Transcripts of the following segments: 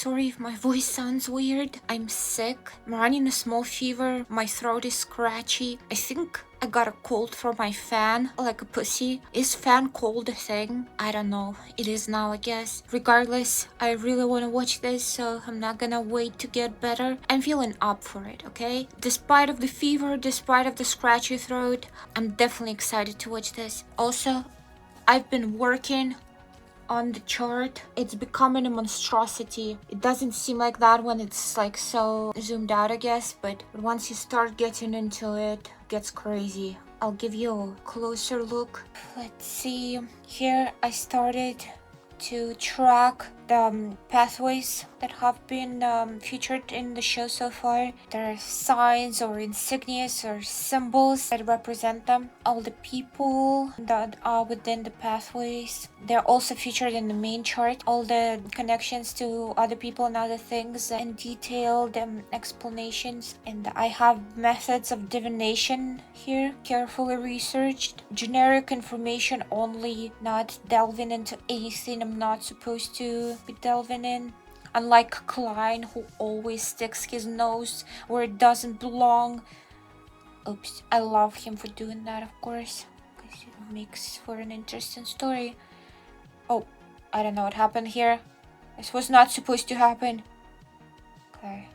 sorry if my voice sounds weird. I'm sick. I'm running a small fever. My throat is scratchy. I think I got a cold from my fan, like a pussy. Is fan cold a thing? I don't know. It is now, I guess. Regardless, I really want to watch this, so I'm not gonna wait to get better. I'm feeling up for it, okay? Despite of the fever, despite of the scratchy throat, I'm definitely excited to watch this. Also, I've been working on the chart. It's becoming a monstrosity. It doesn't seem like that when it's like so zoomed out, I guess, but once you start getting into it, it gets crazy. I'll give you a closer look. Let's see. Here I started to track the pathways that have been featured in the show so far. There are signs or insignias or symbols that represent them. All the people that are within the pathways. They're also featured in the main chart. All the connections to other people and other things and detailed explanations. And I have methods of divination here, carefully researched. Generic information only, not delving into anything I'm not supposed to be delving in. Unlike Klein, who always sticks his nose where it doesn't belong. Oops, I love him for doing that, of course, because it makes for an interesting story. Oh, I don't know what happened here. This was not supposed to happen. Okay.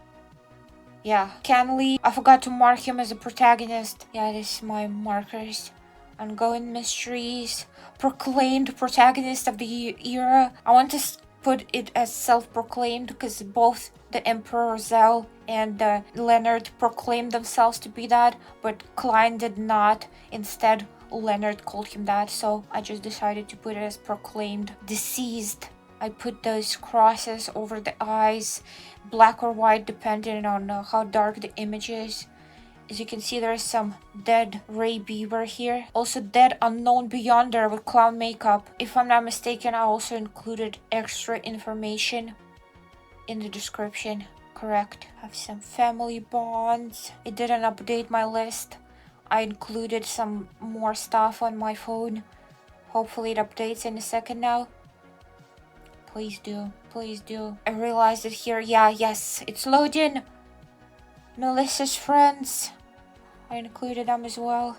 Yeah, Canley. I forgot to mark him as a protagonist. Yeah, this is my markers. Ongoing mysteries. Proclaimed protagonist of the era. I want to put it as self-proclaimed because both the Emperor Zell and Leonard proclaimed themselves to be that, but Klein did not. Instead, Leonard called him that, so I just decided to put it as proclaimed deceased. I put those crosses over the eyes, black or white depending on how dark the image is. As you can see, there's some dead Ray Beaver here. Also dead Unknown Beyonder with clown makeup. If I'm not mistaken, I also included extra information in the description. Correct. Have some family bonds. It didn't update my list. I included some more stuff on my phone. Hopefully it updates in a second now. Please do. Please do. I realized it here. Yeah, yes. It's loading. Melissa's friends. I included them as well.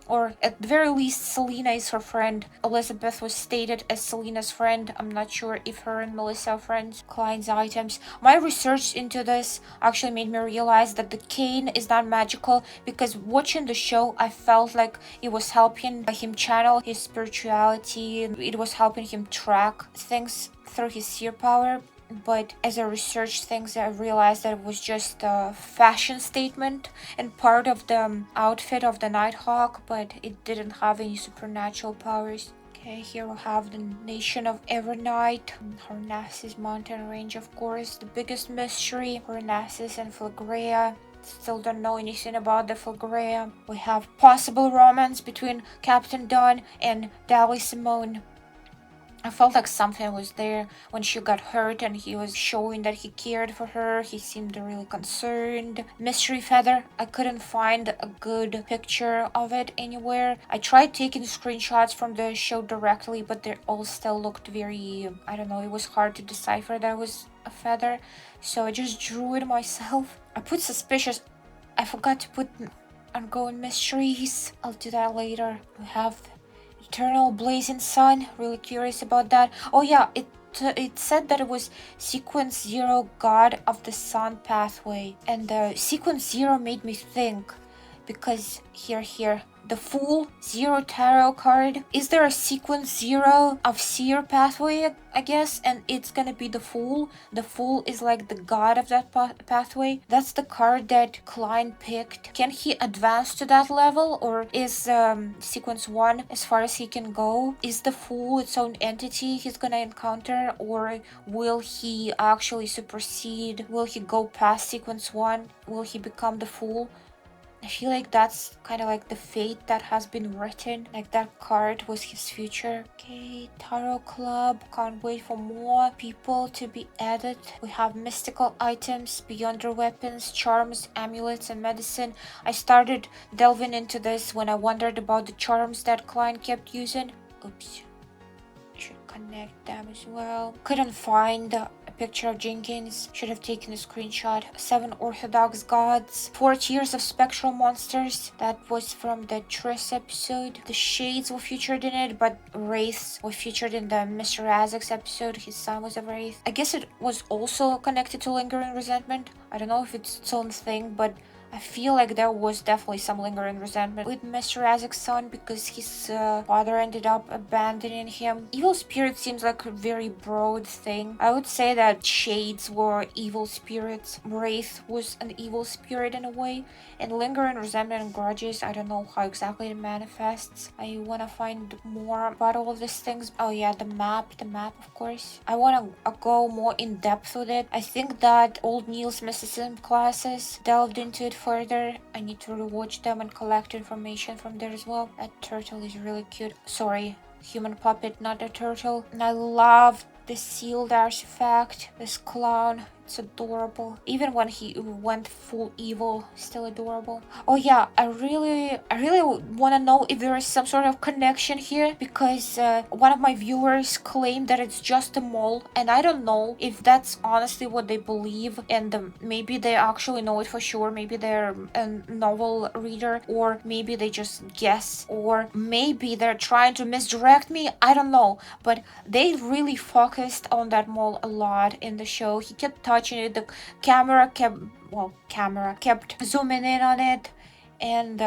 Or at the very least, Selena is her friend. Elizabeth was stated as Selena's friend. I'm not sure if her and Melissa are friends. Klein's items. My research into this actually made me realize that the cane is not magical, because watching the show, I felt like it was helping him channel his spirituality. It was helping him track things through his seer power. But as I researched things, I realized that it was just a fashion statement and part of the outfit of the Nighthawk, but it didn't have any supernatural powers. Okay, here we have the nation of Evernight, Harnassus mountain range, of course, the biggest mystery, Harnassus and Phlegrea. Still don't know anything about the Phlegrea. We have possible romance between Captain Dawn and Dally Simone. I felt like something was there when she got hurt and he was showing that he cared for her. He seemed really concerned. Mystery Feather. I couldn't find a good picture of it anywhere. I tried taking screenshots from the show directly, but they all still looked very, I don't know, it was hard to decipher that was a feather. So I just drew it myself. I put suspicious. I forgot to put ongoing mysteries. I'll do that later. We have Eternal Blazing Sun. Really curious about that. Oh yeah, it said that it was Sequence 0, God of the Sun pathway. And Sequence 0 made me think, because here, the Fool 0 tarot card. Is there a Sequence 0 of Seer pathway, I guess? And it's gonna be the Fool. The Fool is like the god of that pathway. That's the card that Klein picked. Can he advance to that level? Or is Sequence 1 as far as he can go? Is the Fool its own entity he's gonna encounter? Or will he actually supersede? Will he go past Sequence 1? Will he become the Fool? I feel like that's kind of like the fate that has been written. Like that card was his future. Okay, Tarot Club. Can't wait for more people to be added. We have mystical items, beyonder weapons, charms, amulets, and medicine. I started delving into this when I wondered about the charms that Klein kept using. Oops. Should connect them as well. Couldn't find a picture of Jenkins. Should have taken a screenshot. 7 Orthodox Gods. 4 Tiers of Spectral Monsters. That was from the Triss episode. The Shades were featured in it, but Wraiths were featured in the Mr. Isaac's episode. His son was a Wraith. I guess it was also connected to lingering resentment. I don't know if it's its own thing, but I feel like there was definitely some lingering resentment with Mr. Isaac's son because his father ended up abandoning him. Evil spirit seems like a very broad thing. I would say that Shades were evil spirits. Wraith was an evil spirit in a way. And lingering resentment and grudges, I don't know how exactly it manifests. I want to find more about all of these things. Oh yeah, the map of course. I want to go more in depth with it. I think that old Neil's mysticism classes delved into it further. I need to rewatch them and collect information from there as well. That turtle is really cute. Sorry, human puppet, not a turtle. And I love this sealed artifact, this clown. It's adorable. Even when he went full evil, still adorable. Oh yeah, I really want to know if there is some sort of connection here because one of my viewers claimed that it's just a mole, and I don't know if that's honestly what they believe, and maybe they actually know it for sure. Maybe they're a novel reader, or maybe they just guess, or maybe they're trying to misdirect me. I don't know, but they really focused on that mole a lot in the show. He kept touching it, the camera kept zooming in on it, and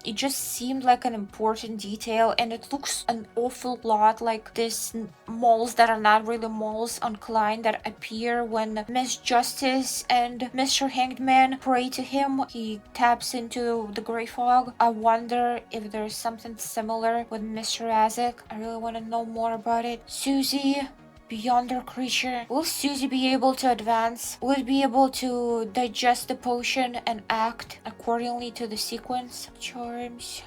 it just seemed like an important detail, and it looks an awful lot like these moles that are not really moles on Klein that appear when Miss Justice and Mr. Hanged Man pray to him. He taps into the gray fog. I wonder if there's something similar with Mr. Isaac. I really want to know more about it. Susie, Beyonder creature. Will Susie be able to advance? Will it be able to digest the potion and act accordingly to the sequence of charms?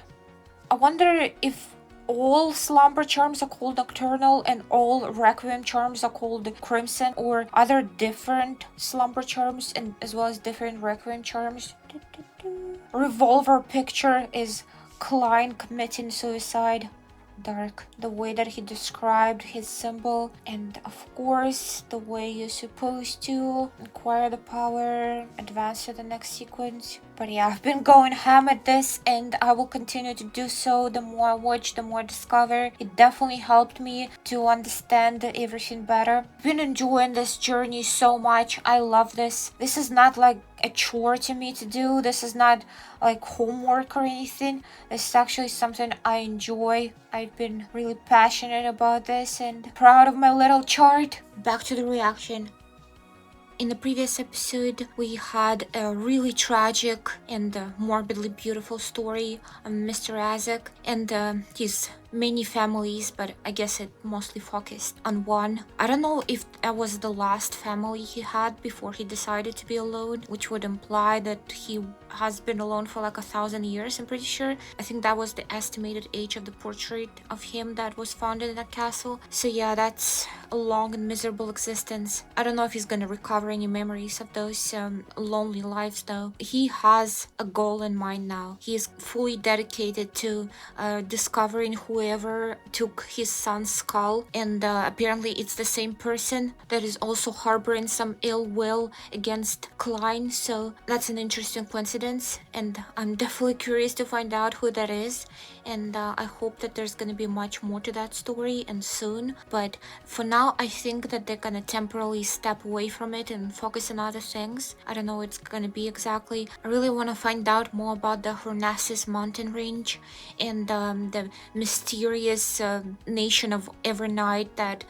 I wonder if all slumber charms are called nocturnal and all requiem charms are called crimson, or other different slumber charms and as well as different requiem charms. Revolver picture is Klein committing suicide. Dark. The way that he described his symbol, and of course the way you're supposed to acquire the power, advance to the next sequence. But yeah, I've been going ham at this, and I will continue to do so. The more I watch, the more I discover. It definitely helped me to understand everything better. I've been enjoying this journey so much. I love this. This is not like a chore to me to do. This is not like homework or anything. This is actually something I enjoy. I've been really passionate about this and proud of my little chart. Back to the reaction. In the previous episode, we had a really tragic and morbidly beautiful story of Mr. Isaac and his many families, but I guess it mostly focused on one. I don't know if that was the last family he had before he decided to be alone, which would imply that he has been alone for like 1,000 years, I'm pretty sure. I think that was the estimated age of the portrait of him that was found in that castle. So yeah, that's a long and miserable existence. I don't know if he's gonna recover any memories of those lonely lives though. He has a goal in mind now. He is fully dedicated to discovering whoever took his son's skull, and apparently it's the same person that is also harboring some ill will against Klein, so that's an interesting coincidence, and I'm definitely curious to find out who that is, and I hope that there's gonna be much more to that story and soon. But for now, I think that they're gonna temporarily step away from it and focus on other things. I don't know what it's gonna be exactly. I really want to find out more about the Hornassus mountain range and the mysterious nation of Evernight that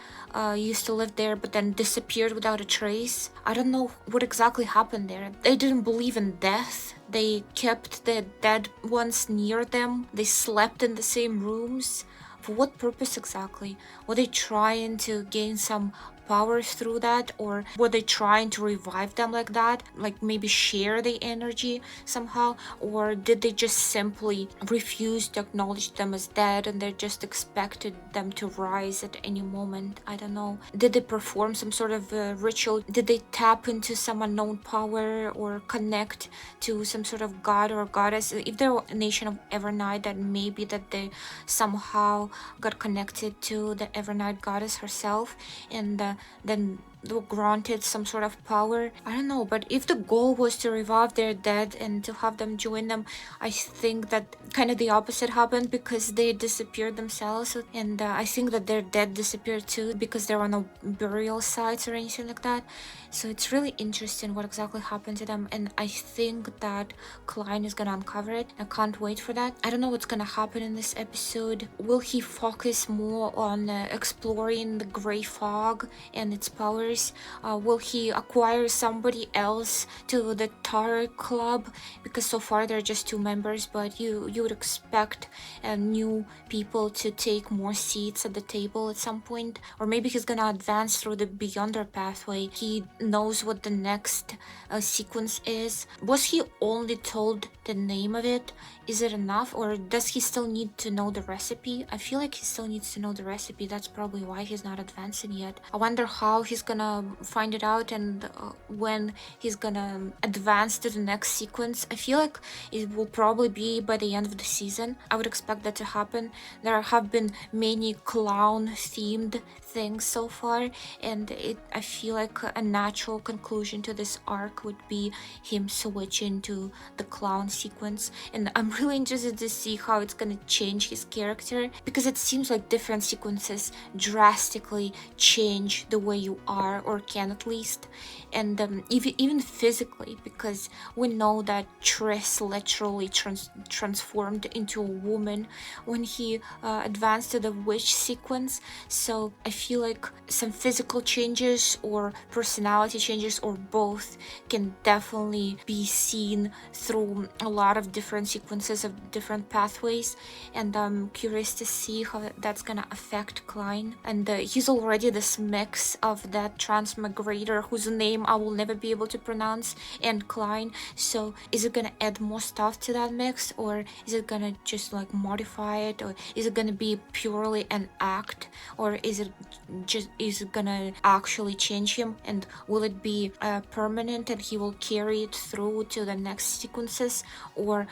used to live there but then disappeared without a trace. I don't know what exactly happened there. They didn't believe in death. They kept the dead ones near them. They slept in the same rooms. For what purpose exactly? Were they trying to gain some powers through that, or were they trying to revive them like that, like maybe share the energy somehow, or did they just simply refuse to acknowledge them as dead and they just expected them to rise at any moment? I don't know. Did they perform some sort of ritual? Did they tap into some unknown power or connect to some sort of god or goddess? If they're a nation of Evernight, then maybe that they somehow got connected to the Evernight goddess herself, and then were granted some sort of power. I don't know, but if the goal was to revive their dead and to have them join them, I think that kind of the opposite happened because they disappeared themselves, and I think that their dead disappeared too because there were no burial sites or anything like that. So it's really interesting what exactly happened to them, and I think that Klein is gonna uncover it. I can't wait for that. I don't know what's gonna happen in this episode. Will he focus more on exploring the gray fog and its powers? Will he acquire somebody else to the Tar Club? Because so far they're just 2 members, but you would expect new people to take more seats at the table at some point. Or maybe he's gonna advance through the Beyonder pathway. He knows what the next sequence is. Was he only told the name of it? Is it enough, or does he still need to know the recipe? I feel like he still needs to know the recipe. That's probably why he's not advancing yet. I wonder how he's gonna find it out and when he's gonna advance to the next sequence. I feel like it will probably be by the end of the season. I would expect that to happen. There have been many clown themed things so far, and I feel like a natural conclusion to this arc would be him switching to the clown sequence, and I'm really interested to see how it's gonna change his character, because it seems like different sequences drastically change the way you are, or can at least, and even physically, because we know that Triss literally transformed into a woman when he advanced to the witch sequence. So I feel like some physical changes or personality changes or both can definitely be seen through a lot of different sequences of different pathways, and I'm curious to see how that's gonna affect Klein. And he's already this mix of that transmigrator whose name I will never be able to pronounce and Klein. So is it gonna add more stuff to that mix, or is it gonna just like modify it, or is it gonna be purely an act, or is it gonna actually change him, and will it be permanent and he will carry it through to the next sequences, or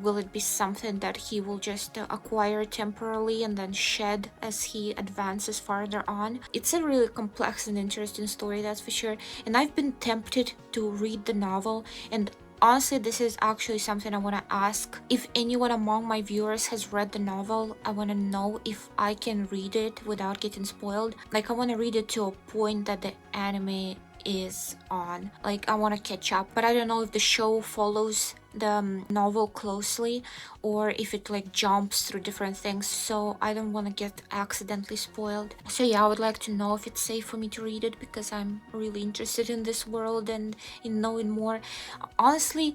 will it be something that he will just acquire temporarily and then shed as he advances farther on? It's a really complex and interesting story, that's for sure, and I've been tempted to read the novel, and honestly, this is actually something I want to ask. If anyone among my viewers has read the novel, I want to know if I can read it without getting spoiled. Like, I want to read it to a point that the anime is on. Like, I want to catch up, but I don't know if the show follows the novel closely or if it like jumps through different things, so I don't want to get accidentally spoiled. So yeah, I would like to know if it's safe for me to read it, because I'm really interested in this world and in knowing more. Honestly,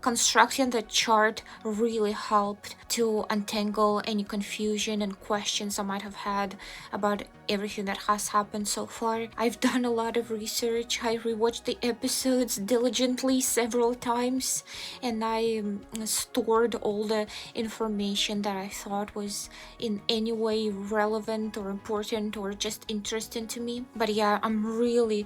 constructing the chart really helped to untangle any confusion and questions I might have had about everything that has happened so far. I've done a lot of research. I rewatched the episodes diligently several times, and I stored all the information that I thought was in any way relevant or important or just interesting to me. But yeah, I'm really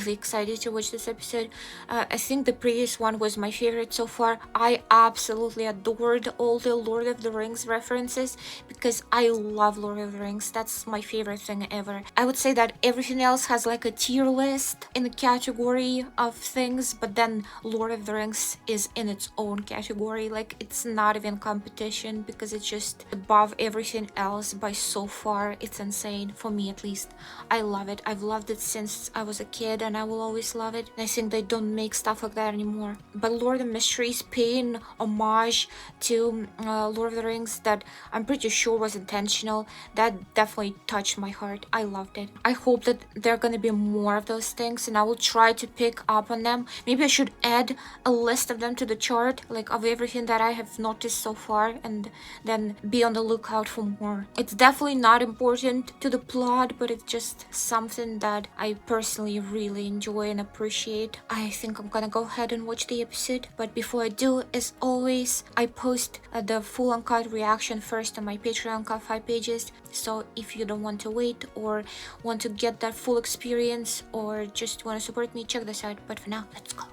excited to watch this episode. I think the previous one was my favorite so far. I absolutely adored all the Lord of the Rings references, because I love Lord of the Rings. That's my favorite thing ever. I would say that everything else has like a tier list in the category of things, but then Lord of the Rings is in its own category. Like, it's not even competition, because it's just above everything else by so far. It's insane, for me at least. I love it. I've loved it since I was a kid, and I will always love it. And I think they don't make stuff like that anymore. But Lord of Mysteries paying homage to Lord of the Rings that I'm pretty sure was intentional, that definitely touched my heart. I loved it. I hope that there are gonna be more of those things, and I will try to pick up on them. Maybe I should add a list of them to the chart, like of everything that I have noticed so far, and then be on the lookout for more. It's definitely not important to the plot, but it's just something that I personally really enjoy and appreciate. I think I'm gonna go ahead and watch the episode, but before I do, as always, I post the full uncut reaction first on my Patreon Ko-Fi pages, so if you don't want to wait or want to get that full experience or just want to support me, check this out. But for now, let's go.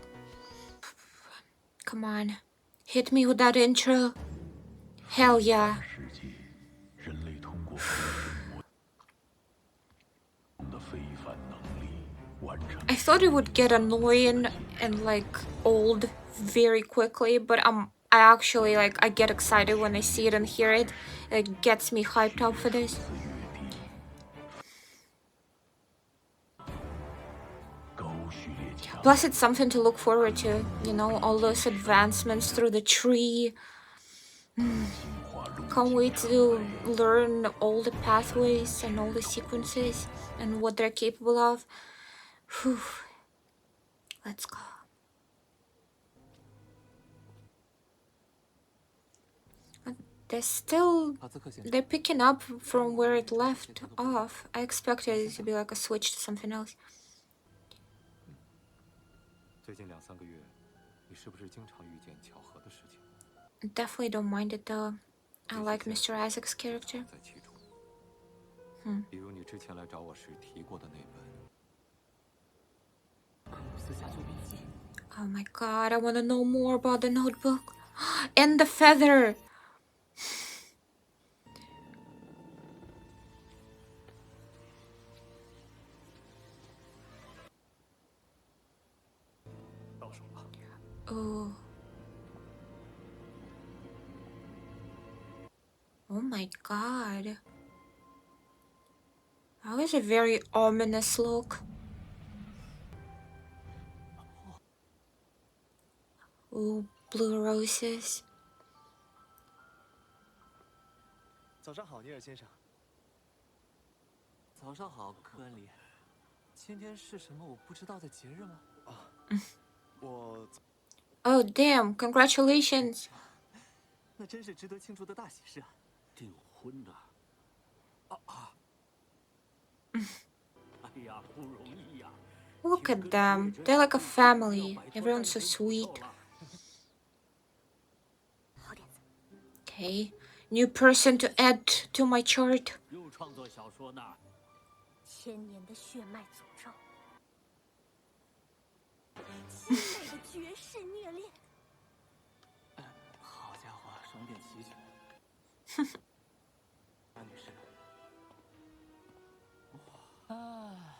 Come on, hit me with that intro. Hell yeah. I thought it would get annoying and like old very quickly, but I actually like I get excited when I see it and hear it. It gets me hyped up for this. Plus, it's something to look forward to, you know, all those advancements through the tree. Can't wait to learn all the pathways and all the sequences and what they're capable of. Whew. Let's go. They're picking up from where it left off. I expected it to be like a switch to something else. Definitely don't mind it though. I like Mr. Isaac's character. Oh my god, I want to know more about the notebook. And the feather! Oh. Oh my god. That was a very ominous look. Oh, blue roses. 早上好，尼尔先生。早上好，科恩里。今天是什么我不知道的节日吗？啊，我。Oh damn! Congratulations. 那真是值得庆祝的大喜事啊！订婚的。哎呀，不容易呀。Look at them. They're like a family. Everyone's so sweet. Okay. New person to add to my chart. 又创作小说呢。千年的血脉诅咒。凄美的绝世虐恋。好家伙，双点奇曲。安女士。啊，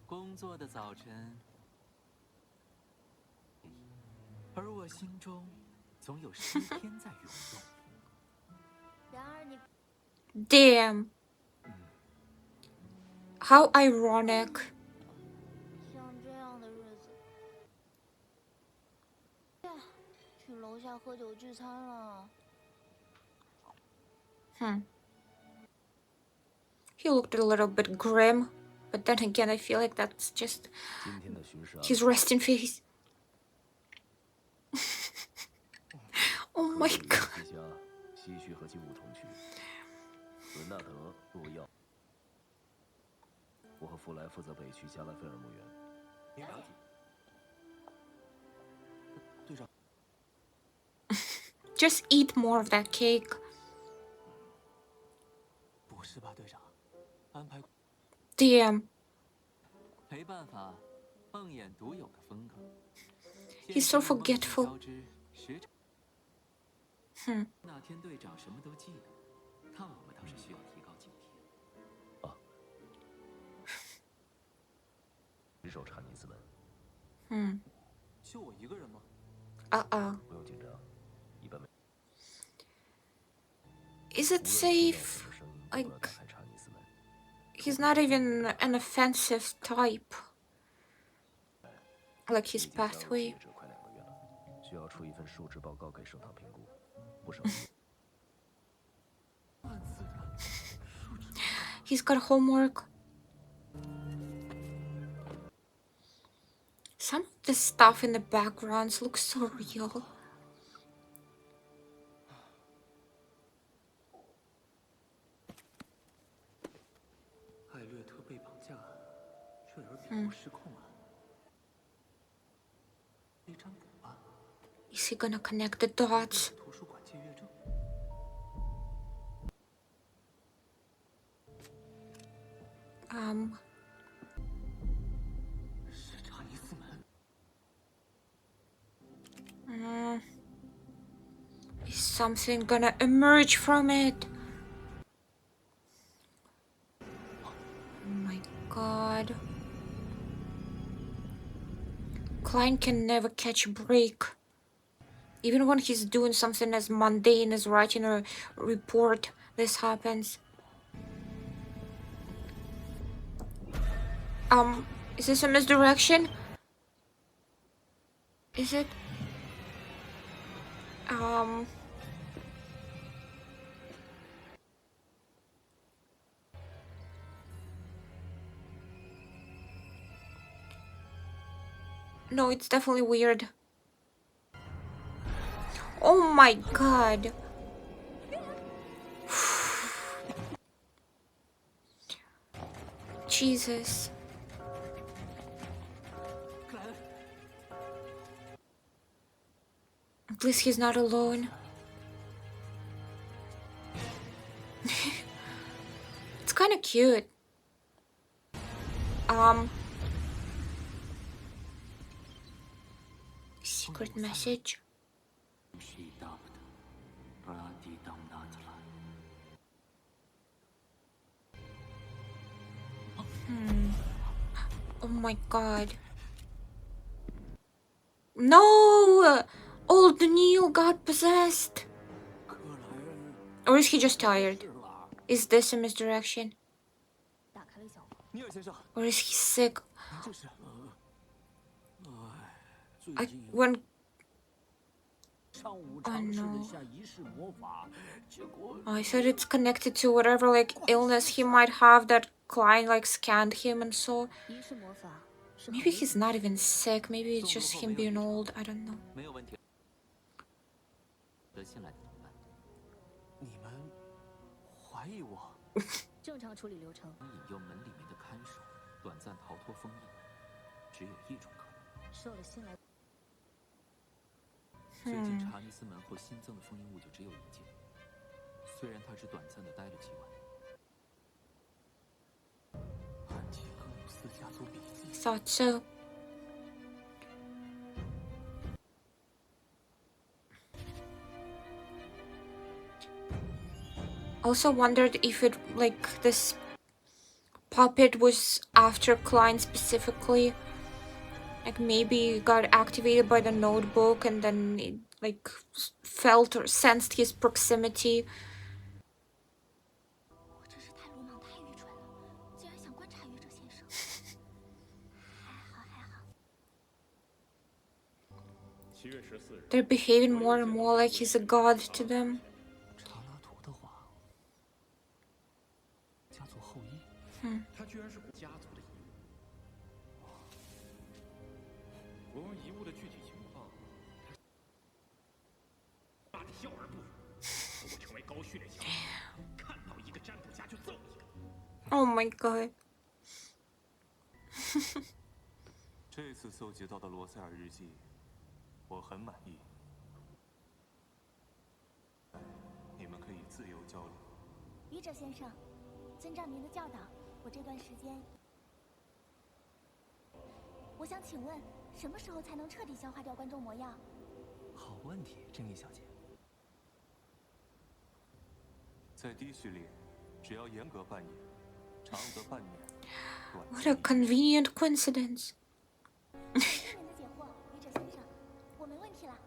工作的早晨，而我心中总有诗篇在涌动。Damn. How ironic. 像这样的日子，去楼下喝酒聚餐了。He looked a little bit grim, but then again, I feel like that's just his resting face. Oh my god. 唏嘘和金武同去，伦纳德洛耀，我和弗莱负责北区加拉菲尔墓园。明白。队长。Just eat more of that cake. 不是吧，队长？安排。Damn. 没办法，梦魇独有的风格。He's so forgetful. 那天队长什么都记得，看我们倒是需要提高警惕。啊。值守查尼斯门。就我一个人吗？不用紧张，一般没。Is it safe? Like, he's not even an offensive type. Like his pathway. 需要出一份述职报告给圣堂评估。 He's got homework. Some of the stuff in the backgrounds looks so real. Is he gonna connect the dots? Is something gonna emerge from it? Oh my god. Klein can never catch a break. Even when he's doing something as mundane as writing a report, this happens. Is this a misdirection? Is it? No, it's definitely weird. Oh my god. Jesus. Please, he's not alone. It's kind of cute. Secret message. Oh my god. No! Old Neil got possessed. Or is he just tired? Is this a misdirection? Or is he sick? Oh no. I thought it's connected to whatever like illness he might have that Klein like scanned him and saw. Maybe he's not even sick. Maybe it's just him being old. I don't know. Thought so. Also wondered if it like this puppet was after Klein specifically. Like maybe got activated by the notebook and then it like felt or sensed his proximity. They're behaving more and more like he's a god to them. Oh my god. 这次搜集到的罗塞尔日记，我很满意。你们可以自由交流。笔者先生，遵照您的教导，我这段时间，我想请问，什么时候才能彻底消化掉观众魔药？好问题，正义小姐。在低序列，只要严格扮演，长则半年。What a convenient coincidence. 谢谢您的解惑，笔者先生，我没问题了。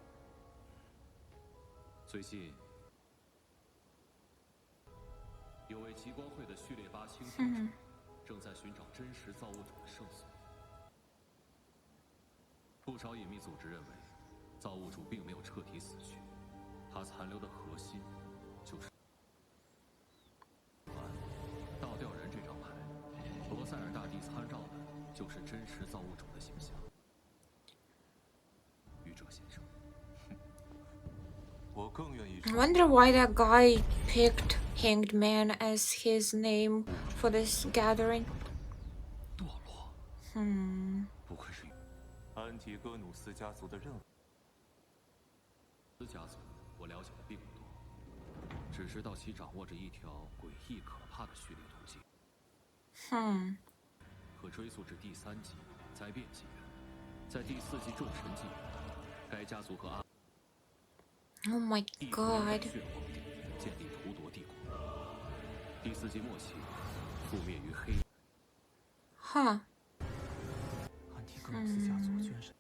最近，有位极光会的序列8倾听者正在寻找真实造物主的圣所。不少隐秘组织认为，造物主并没有彻底死去，他残留的核心就是倒吊人这张牌，罗塞尔大帝参照的就是真实造物主的形象。愚者先生，我更愿意。 I wonder why that guy picked Hanged Man as his name for this gathering. 堕落。不愧是安提戈努斯家族的任务。斯家族，我了解的并不多，只知道其掌握着一条诡异可怕的序列途径。可追溯至第3纪灾变纪元，在第4纪众神纪元，该家族和阿 Oh my 帝国人 god. 血皇帝建立图铎帝国。第4纪末期，覆灭于黑。Huh. 安提戈努斯家族居然是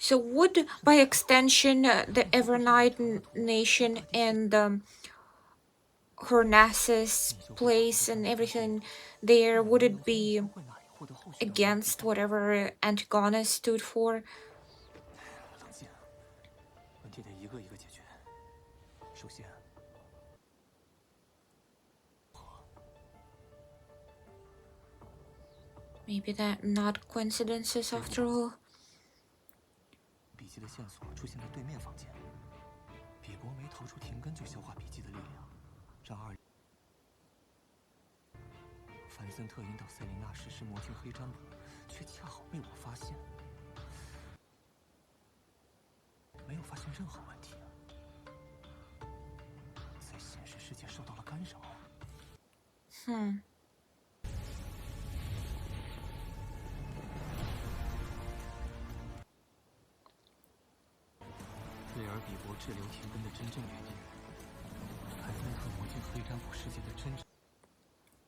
So would, by extension, the Evernight Nation and Hornassus place and everything there, would it be against whatever Antigona stood for? 冷静，问题得一个一个解决。首先， Maybe that not coincidences after all. 笔记的线索出现在对面房间，比伯没逃出停根就消化笔记的力量，让凡森特引导塞琳娜实施魔镜黑占卜，却恰好被我发现，没有发现任何问题，在现实世界受到了干扰。瑞尔比伯滞留停根的真正原因，凡森特魔镜黑占卜世界的真正。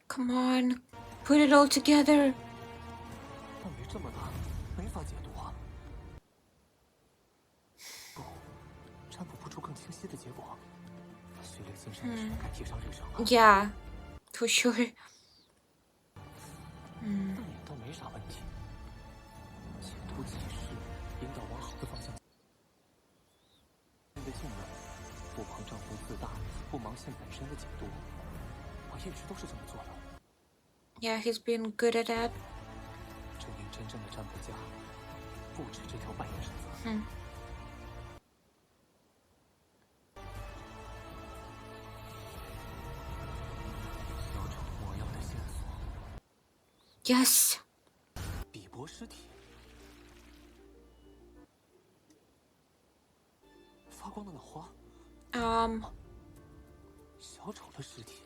Come on, put it all together. 范围这么大，没法解读啊！不，占卜不出更清晰的结果。序列新生的事该提上日程了。Yeah, for sure. 那也倒没啥问题。解读启示，引导往好的方向。面对信任，不盲丈夫自大，不盲线本身的解读，我一直都是这么做的。 Yeah, he's been good at that. 证明真正的占卜家不止这条扮演神则。小丑魔药的线索。Yes. 比伯尸体。发光的脑花。小丑的尸体。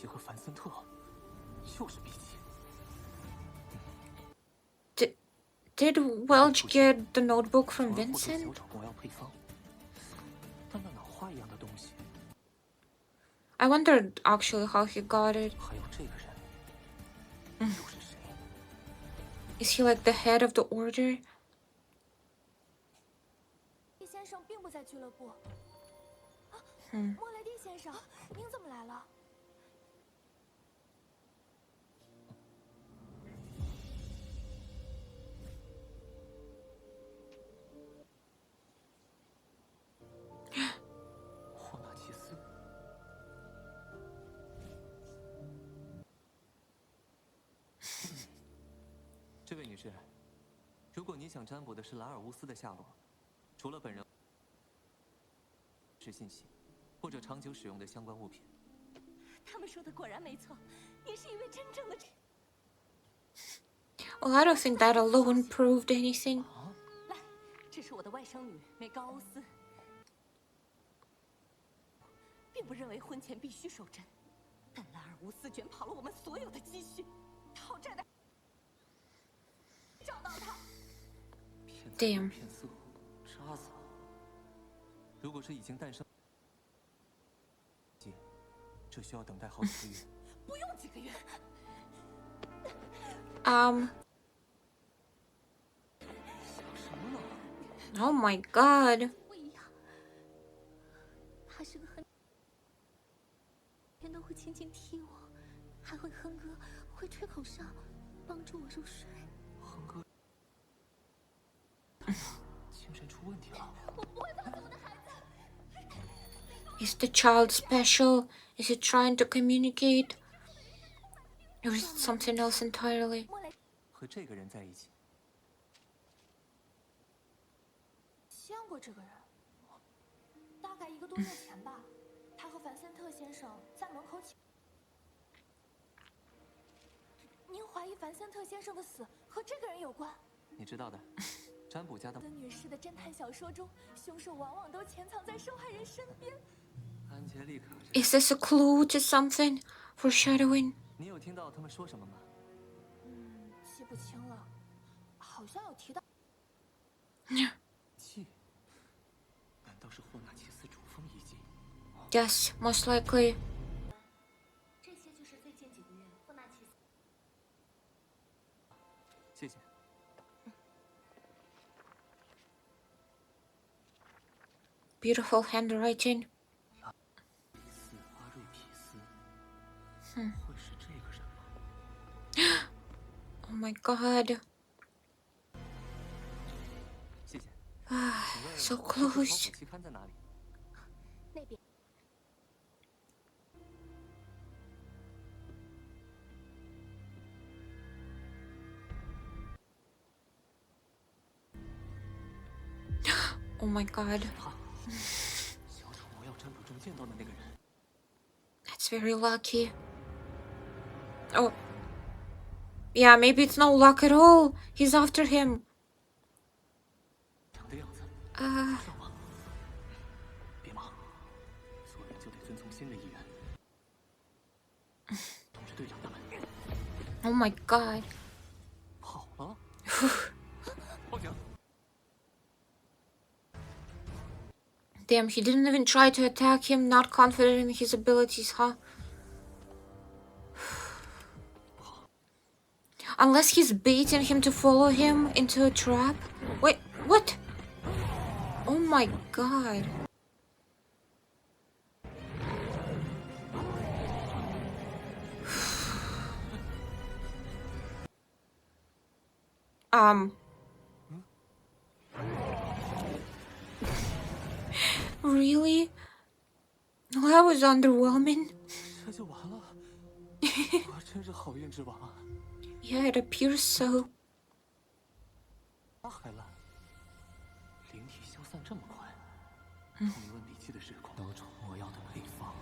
和凡森特，又是笔记。Did Welch get the notebook from Vincent? 小丑魔药配方，但那脑花一样的东西。I wondered actually how he got it. 还有这个人，又是谁 Is he like the head of the order? 易先生并不在俱乐部。莫雷蒂先生，您怎么来了？ 这位女士，如果你想占卜的是拉尔乌斯的下落，除了本人是信息，或者长久使用的相关物品。他们说的果然没错，您是一位真正的。Well, I don't think that alone proved anything. 来，这是我的外甥女梅高欧斯，并不认为婚前必须守贞，但拉尔乌斯卷跑了我们所有的积蓄，讨债的。 找到他。Damn. 骗色，杀死。如果是已经诞生，这需要等待好几个月。不用几个月。什么呢 Oh my god. 不一样，他是个很，天都会轻轻踢我，还会哼歌，会吹口哨，帮助我入睡。 哼歌，精神出问题了。我不会放弃我的孩子。 Is the child special? Is he trying to communicate? Or is it something else entirely? 和这个人在一起。见过这个人，大概1个多月前吧。他和凡森特先生在门口您怀疑凡森特先生的死和这个人有关？你知道的，占卜家的女士的侦探小说中，凶手往往都潜藏在受害人身边。安杰丽卡。Is this a clue to something? Foreshadowing? 你有听到他们说什么吗？记不清了，好像有提到。气？难道是霍纳奇斯主峰遗迹？ Yes, most likely. 这些就是最近几个月霍纳奇斯。谢谢。Beautiful handwriting. 斯阿瑞皮斯，会是这个人吗？ Oh my god. 谢谢。 So 这抄谱 close. 期刊在哪里？ 那边。 Oh my god. 小丑魔药占卜中见到的那个人。 That's very lucky. Oh. Yeah, maybe it's no luck at all. He's after him. 长的样子。 Uh, 上吧。别忙，做人就得遵从新的意愿。通知队长他们。 oh my god. 跑了。报警。 Damn, he didn't even try to attack him, not confident in his abilities, huh? Unless he's baiting him to follow him into a trap? Wait, what? Oh my god. Really? That was underwhelming. 这就完了。我真是好运之王啊！ Yeah, it appears so. 那还烂，灵体消散这么快。同一问笔记的时空，小丑魔药的配方。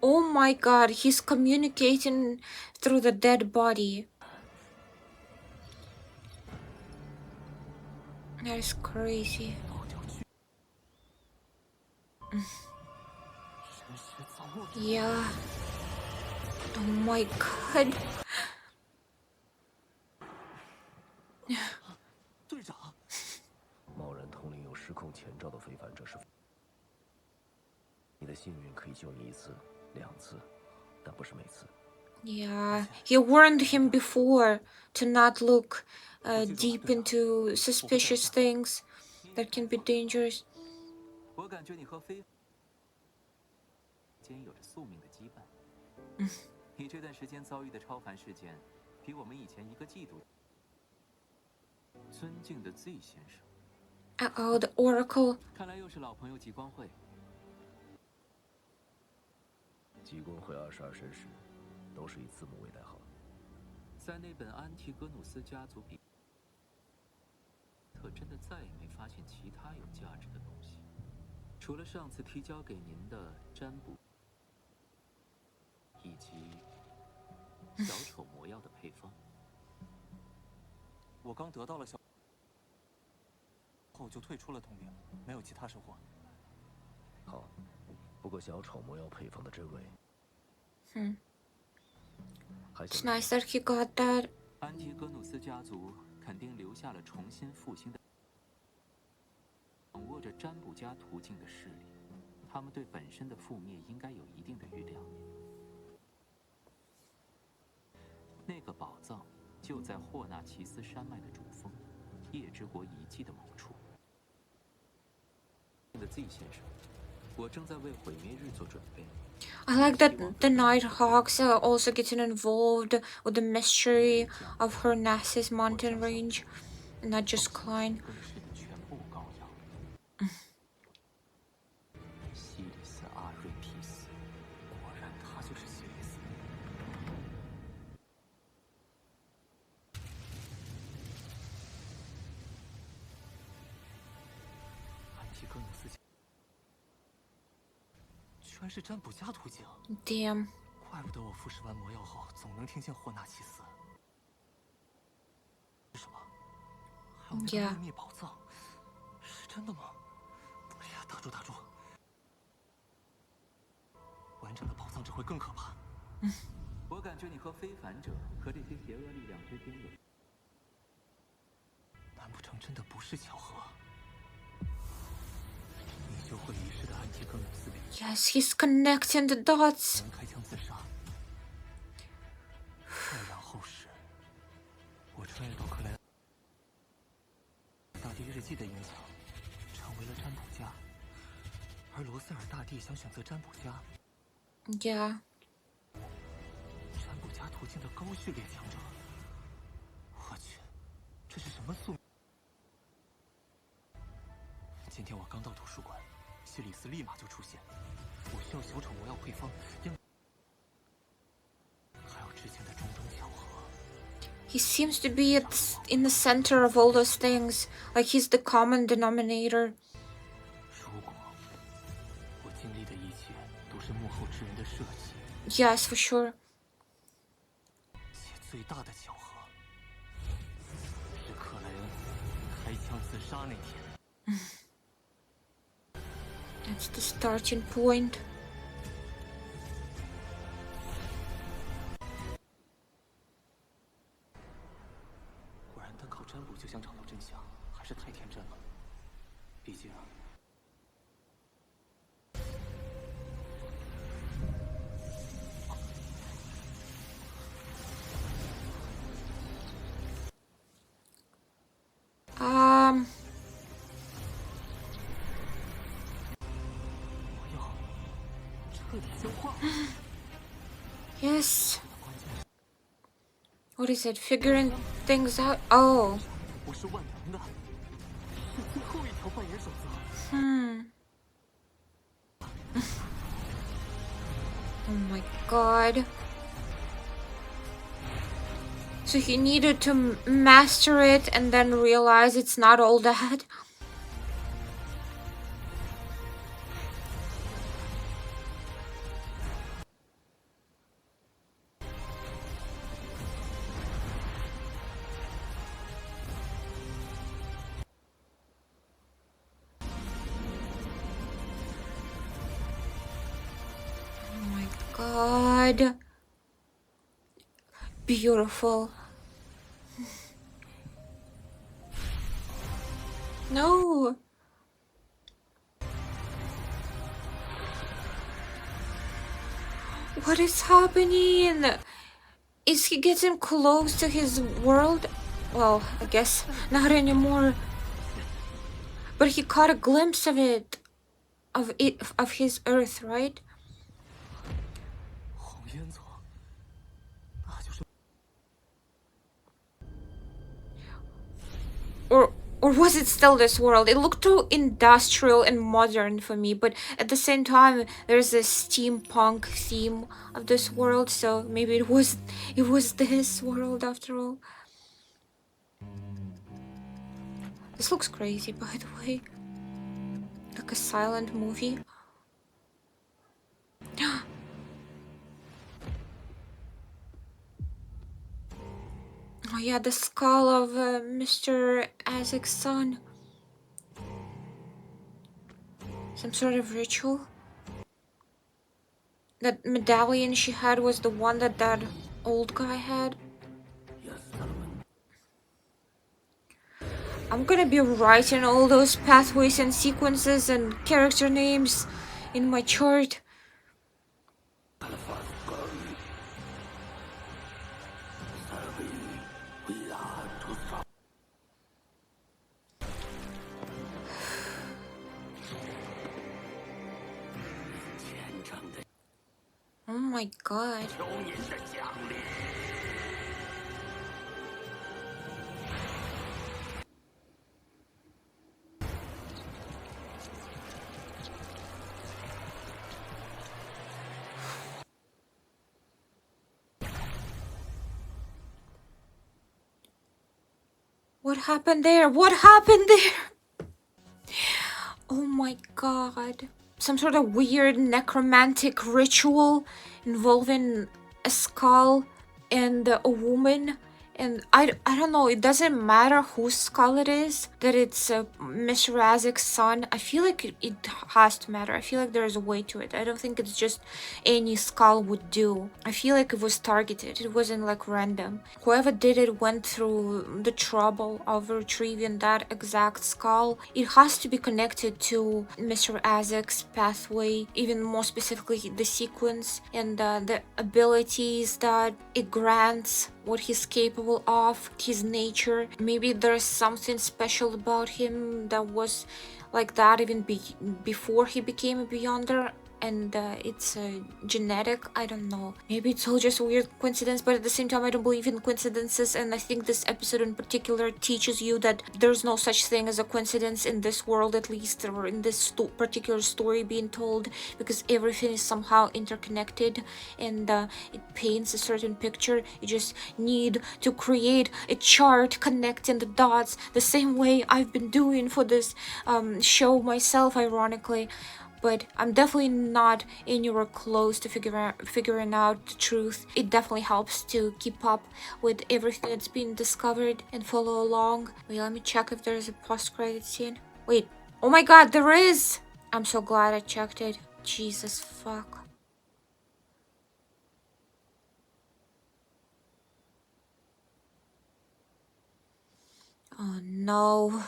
Oh my god, he's communicating through the dead body. That is crazy. 真是造物主。 Yeah. Oh my god. 队长，贸然统领有失控前兆的非凡者是。你的幸运可以救你一次、两次，但不是每次。 Yeah, he warned him before to not look deep into suspicious things that can be dangerous. 我感觉你和非间有着宿命的羁绊。你这段时间遭遇的超凡事件，比我们以前一个季度。尊敬的 Z 先生。 Uh-oh, the Oracle. 看来又是老朋友极光会。极光会22绅士，都是以字母为代号。在那本安提戈努斯家族笔，特真的再也没发现其他有价值的东西，除了上次提交给您的占卜，以及小丑魔药的配方。我刚得到了小。 后就退出了统领，没有其他收获。好，不过小丑魔药配方的真伪，还 It's 想 nice that he got that. 安提戈努斯家族肯定留下了重新复兴的，掌握着占卜家途径的势力，他们对本身的覆灭应该有一定的预料。那个宝藏就在霍纳奇斯山脉的主峰，夜之国遗迹的某处。 的 Z 先生，我正在为毁灭日做准备。 I like that the Nighthawks are also getting involved with the mystery of Harnas's mountain range, and not just Klein. 更是的全部膏药。西里斯阿瑞皮斯，果然他就是西里斯。安提戈努斯。 居然是占卜家途径！ Damn. 怪不得我服食完魔药后总能听见霍纳奇斯。是什么？还有那个秘密宝藏，是真的吗？哎呀，打住打住！完整的宝藏只会更可怕。我感觉你和非凡者和这些邪恶力量之间有……难不成真的不是巧合？你救会遗失的安吉格努斯里 Yes, he's connecting the dots. 人开枪自杀。再然后是，我穿越到克莱大帝日记的影响，成为了占卜家，而罗塞尔大帝想选择占卜家。 Yeah. 占卜家途径的高序列强者，我去，这是什么宿命？今天我刚到图书馆，西里斯立马就出现。我需要小丑魔药配方，还有之前的种种巧合。 He seems to be in the center of all those things, like he's the common denominator. 如果我经历的一切都是幕后之人的设计， Yes, for sure. 且最大的巧合是克莱恩开枪自杀那天。 That's the starting point. 果然，单靠占卜就想找到真相，还是太天真了。毕竟， 我要彻底消化。 Yes. 关键是 What is it? Figuring things out? Oh. 我是万能的，是最后一条扮演守则。 Oh my god. So he needed to master it and then realize it's not all that. Oh my god. Beautiful. No. What is happening? Is he getting close to his world? Well, I guess not anymore. But he caught a glimpse of it. Of his Earth, right? 红烟囱，那就是。 Or was it still this world? It looked too industrial and modern for me, but at the same time, there's a steampunk theme of this world, so maybe it was this world after all. This looks crazy, by the way. Like a silent movie. Oh yeah, the skull of Mr. Isaac's son. Some sort of ritual. That medallion she had was the one that old guy had. I'm gonna be writing all those pathways and sequences and character names in my chart. Oh my god. What happened there? What happened there? Oh my god. Some sort of weird necromantic ritual involving a skull and a woman And I don't know, it doesn't matter whose skull it is, that it's Mr. Razek's son. I feel like it has to matter. I feel like there's a way to it. I don't think it's just any skull would do. I feel like it was targeted. It wasn't like random. Whoever did it went through the trouble of retrieving that exact skull. It has to be connected to Mr. Razek's pathway, even more specifically the sequence and the abilities that it grants, what he's capable of, his nature. Maybe there's something special about him that was like that even before he became a Beyonder, and it's genetic. I don't know, maybe it's all just a weird coincidence, but at the same time I don't believe in coincidences, and I think this episode in particular teaches you that there's no such thing as a coincidence in this world, at least, or in this particular story being told, because everything is somehow interconnected, and it paints a certain picture. You just need to create a chart connecting the dots, the same way I've been doing for this show myself, ironically. But I'm definitely not anywhere close to figuring out the truth. It definitely helps to keep up with everything that's been discovered and follow along. Wait, let me check if there's a post-credit scene. Wait, oh my god, there is! I'm so glad I checked it. Jesus fuck. Oh no.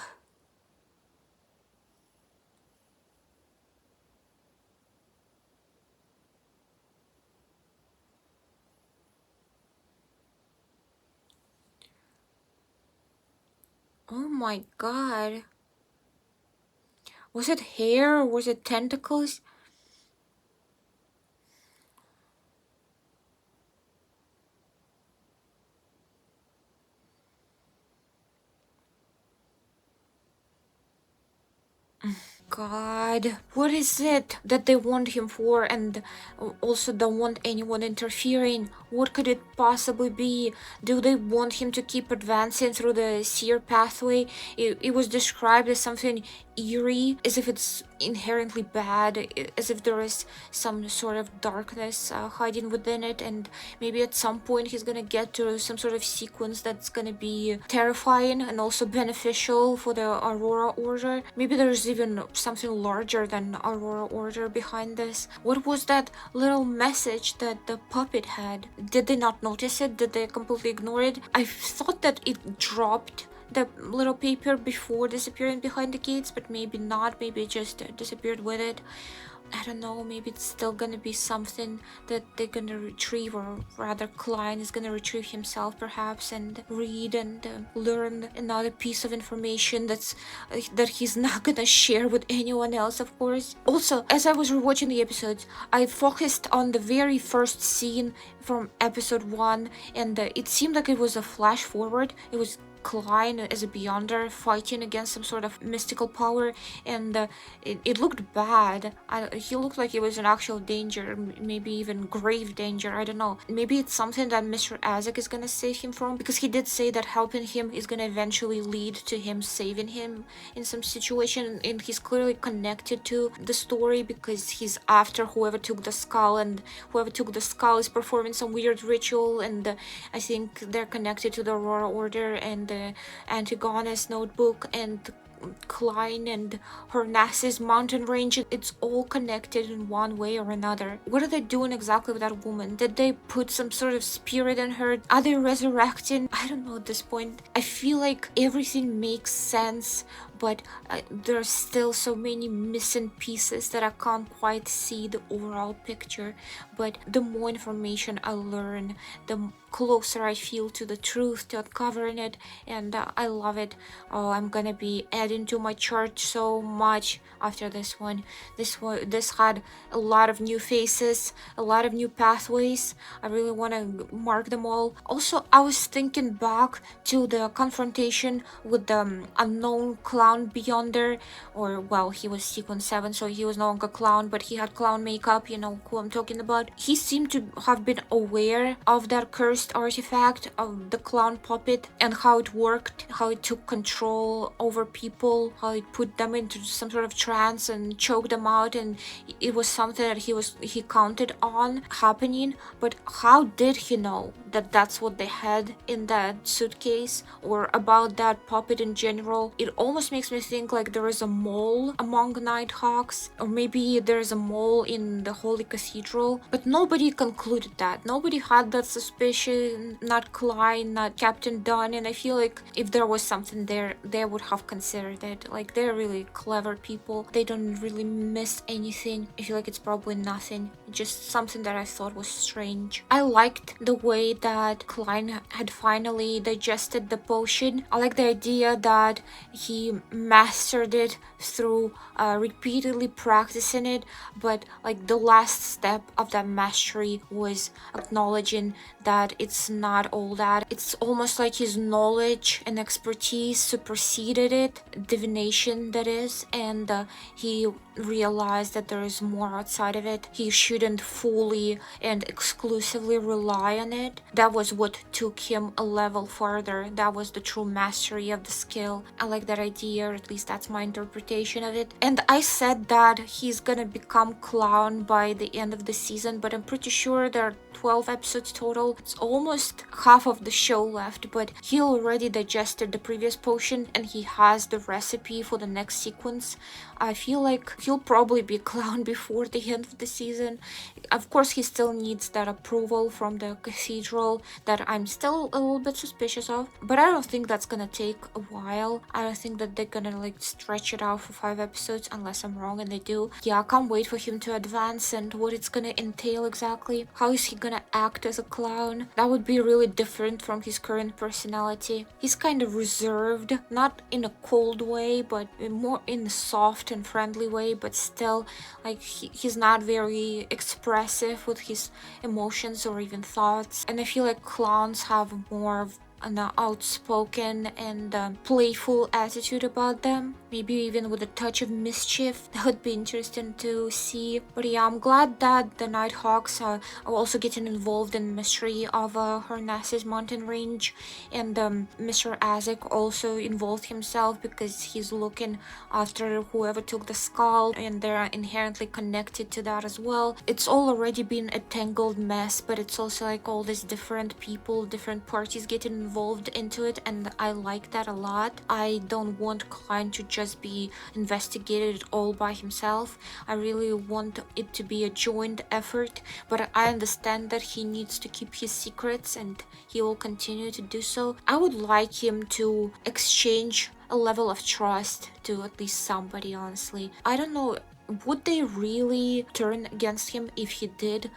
Oh my god. Was it hair or was it tentacles? God, what is it that they want him for, and also don't want anyone interfering? What could it possibly be? Do they want him to keep advancing through the seer pathway? It was described as something eerie, as if it's inherently bad, as if there is some sort of darkness hiding within it, and maybe at some point he's gonna get to some sort of sequence that's gonna be terrifying and also beneficial for the Aurora Order. Maybe there's even something larger than Aurora Order behind this. What was that little message that the puppet had? Did they not notice it? Did they completely ignore it? I thought that it dropped the little paper before disappearing behind the gates, but maybe not. Maybe it just disappeared with it. I don't know, maybe it's still gonna be something that they're gonna retrieve, or rather Klein is gonna retrieve himself perhaps, and read and learn another piece of information that he's not gonna share with anyone else, of course. Also, as I was rewatching the episodes, I focused on the very first scene from episode 1, and it seemed like it was a flash forward. It was Klein as a Beyonder fighting against some sort of mystical power, and it looked bad. He looked like he was in actual danger, maybe even grave danger. I don't know. Maybe it's something that Mr. Razek is gonna save him from, because he did say that helping him is gonna eventually lead to him saving him in some situation, and he's clearly connected to the story because he's after whoever took the skull, and whoever took the skull is performing some weird ritual, and I think they're connected to the Aurora Order and the Antigonus notebook and Klein and Harnas's mountain range. It's all connected in one way or another. What are they doing exactly with that woman? Did they put some sort of spirit in her? Are they resurrecting? I don't know at this point. I feel like everything makes sense, but there's still so many missing pieces that I can't quite see the overall picture. But the more information I learn, the closer I feel to the truth, to uncovering it, and I love it. Oh, I'm gonna be adding to my chart so much after this one. This had a lot of new faces, a lot of new pathways. I really want to mark them all. Also, I was thinking back to the confrontation with the unknown Klein clown Beyonder, or well, he was sequence 7, so he was no longer clown, but he had clown makeup, you know who I'm talking about. He seemed to have been aware of that cursed artifact of the clown puppet and how it worked, how it took control over people, how it put them into some sort of trance and choked them out, and it was something that he counted on happening. But how did he know that that's what they had in that suitcase, or about that puppet in general? It almost makes me think like there is a mole among Nighthawks, or maybe there's a mole in the Holy Cathedral, but nobody concluded that. Nobody had that suspicion, not Klein, not Captain Dunn, and I feel like if there was something there, they would have considered it. Like, they're really clever people. They don't really miss anything. I feel like it's probably nothing, just something that I thought was strange. I liked the way that Klein had finally digested the potion. I like the idea that he mastered it through repeatedly practicing it, but like the last step of that mastery was acknowledging that it's not all that. It's almost like his knowledge and expertise superseded it, divination that is, and he realized that there is more outside of it. He shouldn't fully and exclusively rely on it. That was what took him a level further. That was the true mastery of the skill. I like that idea, or at least that's my interpretation of it. And I said that he's gonna become clown by the end of the season, but I'm pretty sure there are 12 episodes total. It's almost half of the show left, but he already digested the previous potion and he has the recipe for the next sequence. I feel like he'll probably be a clown before the end of the season. Of course, he still needs that approval from the cathedral that I'm still a little bit suspicious of, but I don't think that's gonna take a while. I don't think that they're gonna like stretch it out for 5 episodes unless I'm wrong, and they do. Yeah, I can't wait for him to advance and what it's gonna entail exactly. How is he gonna act as a clown? That would be really different from his current personality. He's kind of reserved, not in a cold way, but more in a soft and friendly way, but still like he's not very expressive with his emotions or even thoughts. And I feel like clowns have more of an outspoken and playful attitude about them, maybe even with a touch of mischief. That would be interesting to see. But yeah, I'm glad that the Nighthawks are also getting involved in the mystery of Harnas's mountain range, and Mr. Azek also involved himself because he's looking after whoever took the skull, and they're inherently connected to that as well. It's all already been a tangled mess, but it's also like all these different people, different parties getting involved into it, and I like that a lot. I don't want Klein to just be investigated all by himself. I really want it to be a joint effort, but I understand that he needs to keep his secrets and he will continue to do so. I would like him to exchange a level of trust to at least somebody, honestly. I don't know, would they really turn against him if he did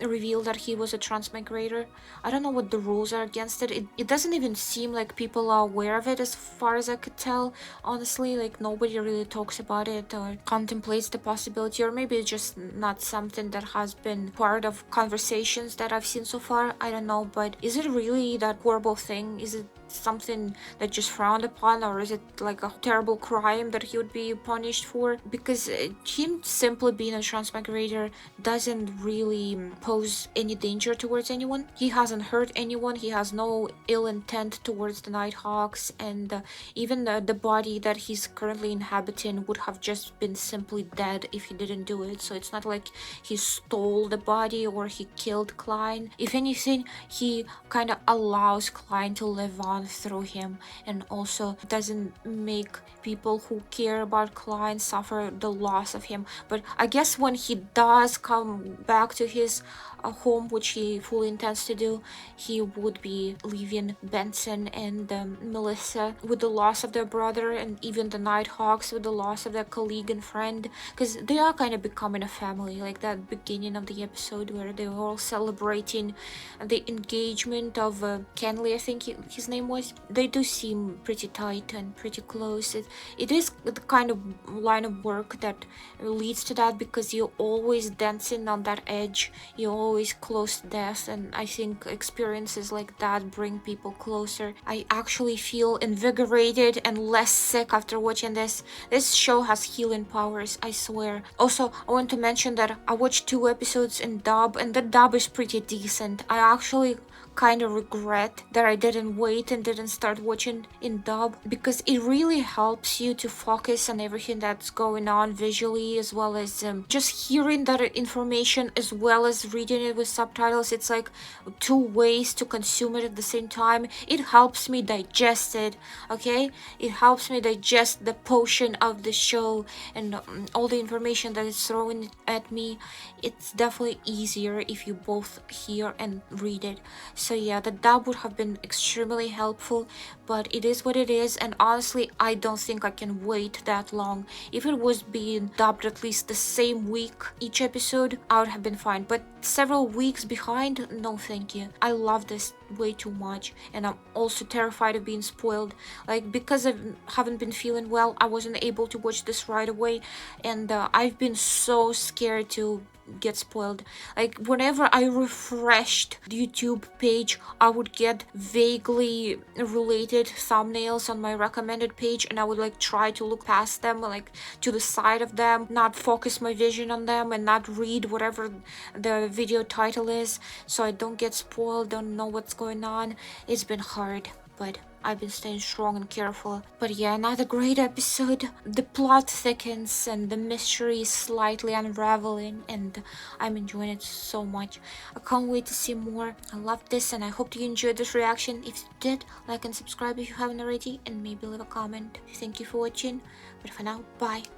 reveal that he was a transmigrator? I don't know what the rules are against it. It doesn't even seem like people are aware of it as far as I could tell, honestly. Like, nobody really talks about it or contemplates the possibility, or maybe it's just not something that has been part of conversations that I've seen so far. I don't know, but is it really that horrible thing? Is it something that just frowned upon, or is it like a terrible crime that he would be punished for? Because him simply being a transmigrator doesn't really pose any danger towards anyone. He hasn't hurt anyone, he has no ill intent towards the Nighthawks, and even the body that he's currently inhabiting would have just been simply dead if he didn't do it. So it's not like he stole the body or he killed Klein. If anything, he kind of allows Klein to live on through him, and also doesn't make people who care about Klein suffer the loss of him. But I guess when he does come back to his home, which he fully intends to do, he would be leaving Benson and Melissa with the loss of their brother, and even the Nighthawks with the loss of their colleague and friend, because they are kind of becoming a family. Like that beginning of the episode where they were all celebrating the engagement of Kenley, I think his name was. They do seem pretty tight and pretty close. It is the kind of line of work that leads to that, because you're always dancing on that edge. You're always always close to death, and I think experiences like that bring people closer. I actually feel invigorated and less sick after watching this. This show has healing powers, I swear. Also, I want to mention that I watched 2 episodes in dub, and the dub is pretty decent. I actually kind of regret that I didn't wait and didn't start watching in dub, because it really helps you to focus on everything that's going on visually, as well as just hearing that information as well as reading it with subtitles. It's like 2 ways to consume it at the same time. It helps me digest it, okay? It helps me digest the potion of the show and all the information that is thrown at me. It's definitely easier if you both hear and read it. So yeah, the dub would have been extremely helpful, but it is what it is, and honestly, I don't think I can wait that long. If it was being dubbed at least the same week each episode, I would have been fine, but several weeks behind, no thank you. I love this way too much, and I'm also terrified of being spoiled. Like, because I haven't been feeling well, I wasn't able to watch this right away, and I've been so scared to get spoiled. Like, whenever I refreshed the YouTube page, I would get vaguely related thumbnails on my recommended page, and I would like try to look past them, like to the side of them, not focus my vision on them, and not read whatever the video title is, so I don't get spoiled, don't know what's going on. It's been hard, but I've been staying strong and careful. But yeah, another great episode. The plot thickens and the mystery is slightly unraveling, and I'm enjoying it so much. I can't wait to see more. I love this, and I hope you enjoyed this reaction. If you did, like and subscribe if you haven't already, and maybe leave a comment. Thank you for watching, but for now, bye.